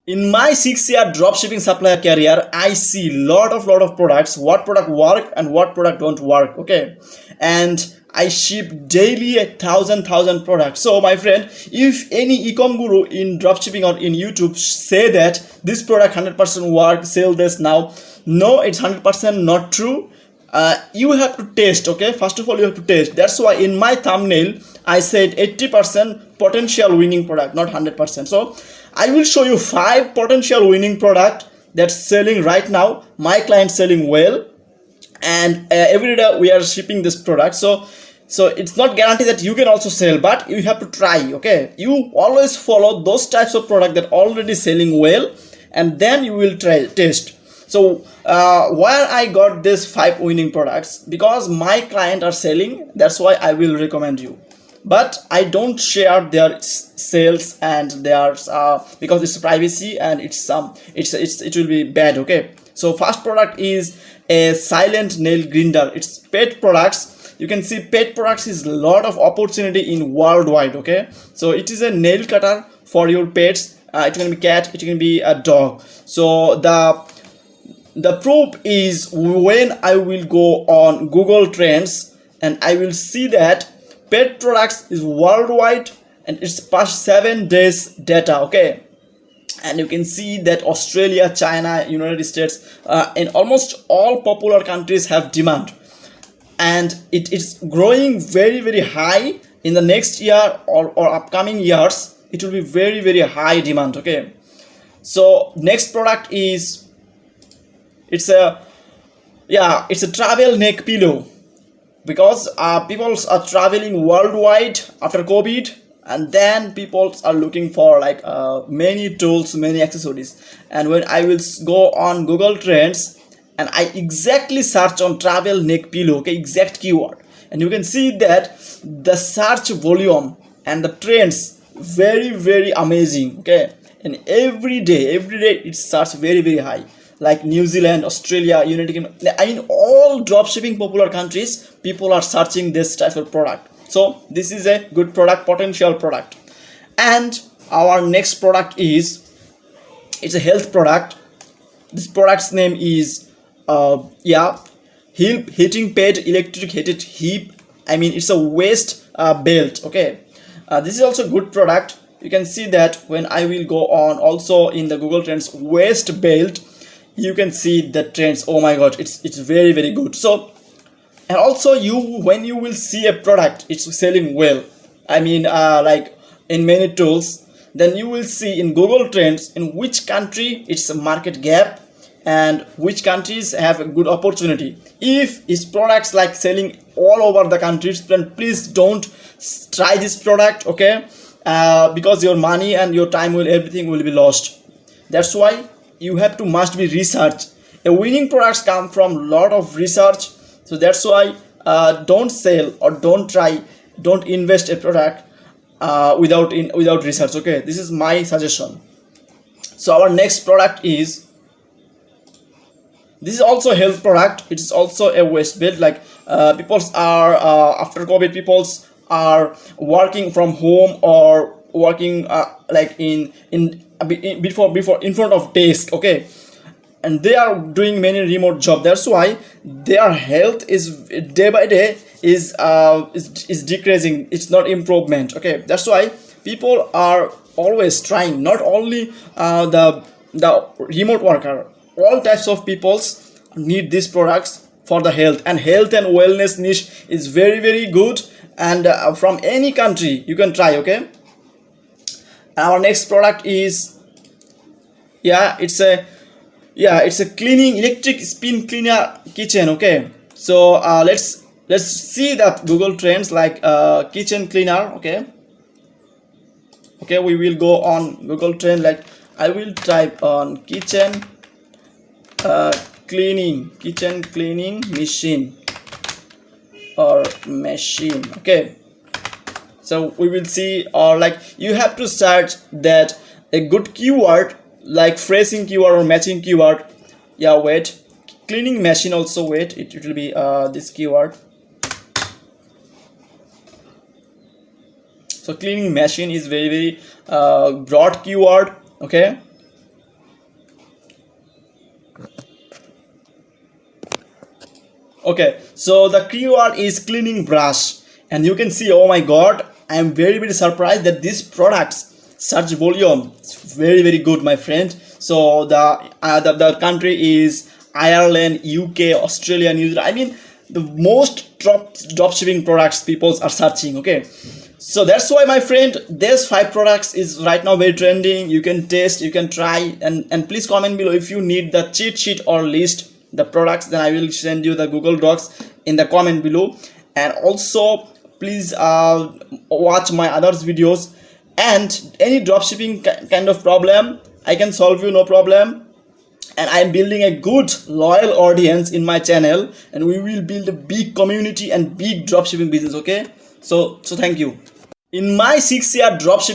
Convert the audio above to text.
In my 6 year dropshipping supplier career, I see lot of products, what product work and what product don't work. Okay, and I ship daily a thousand products. So my friend, if any ecom guru in dropshipping or in YouTube say that this product 100% work, sell this now, no, it's 100% not true. You have to test. Okay, first of all you have to test. That's why in my thumbnail I said 80% potential winning product, not 100%. So I will show you 5 potential winning product that's selling right now, my client selling well, and every day we are shipping this product. So it's not guaranteed that you can also sell, but you have to try. Okay, you always follow those types of product that already selling well, and then you will try test. So why I got this 5 winning products, because my client are selling, that's why I will recommend you. But I don't share their sales and their because it's privacy and it will be bad. Okay, so first product is a silent nail grinder. It's pet products. You can see pet products is a lot of opportunity in worldwide. Okay, so it is a nail cutter for your pets. It can be cat, it can be a dog. So the proof is when I will go on Google Trends and I will see that pet products is worldwide and it's past 7 days data. Okay, and you can see that Australia, China, United States, in almost all popular countries have demand, and it is growing very high. In the next year or upcoming years, it will be very high demand. Okay, so next product is it's a travel neck pillow, because people are traveling worldwide after COVID, and then people are looking for like many tools, many accessories. And when I will go on Google Trends and I exactly search on travel neck pillow, okay, exact keyword, and you can see that the search volume and the trends very amazing. Okay, and every day it starts very high, like New Zealand, Australia, United Kingdom. In all dropshipping popular countries, people are searching this type of product. So this is a good product, potential product. And our next product is, it's a health product. This product's name is hip heating pad, electric heated hip. I mean, it's a waist belt. Okay, this is also good product. You can see that when I will go on also in the Google Trends waist belt, you can see the trends. Oh my god, it's very good. So, and also when you will see a product it's selling well, I mean like in many tools, then you will see in Google Trends in which country it's a market gap and which countries have a good opportunity. If it's products like selling all over the countries, then please don't try this product. Okay, because your money and your time everything will be lost. That's why you have to must be research. A winning products come from lot of research. So that's why don't sell or don't invest a product without research. Okay, this is my suggestion. So our next product is, this is also a health product. It is also a waist belt. Like people are after COVID, people are working from home or working like in before in front of desk. Okay, and they are doing many remote job. That's why their health is day by day is decreasing. It's not improvement. Okay, that's why people are always trying, not only the remote worker, all types of peoples need these products for the health and wellness niche is very good. And from any country you can try. Okay, our next product is, it's a cleaning electric spin cleaner kitchen. Okay, so let's see the Google Trends like kitchen cleaner. Okay, we will go on Google Trend. Like I will type on kitchen cleaning machine or machine. Okay, so we will see, or like you have to search that a good keyword like phrasing keyword or matching keyword. Wait, cleaning machine also, wait, it will be this keyword. So cleaning machine is very broad keyword. Okay, Okay, so the keyword is cleaning brush, and you can see, oh my god, I am very surprised that this product's search volume is very good, my friend. So the country is Ireland, UK, Australia, New Zealand. I mean, the most dropshipping products people are searching. Okay, so that's why, my friend, there's 5 products is right now very trending. You can test, you can try, and please comment below if you need the cheat sheet or list the products. Then I will send you the Google Docs in the comment below. And also please watch my others videos, and any dropshipping kind of problem I can solve you, no problem. And I'm building a good loyal audience in my channel, and we will build a big community and big dropshipping business. Okay, so thank you. In my 6-year dropshipping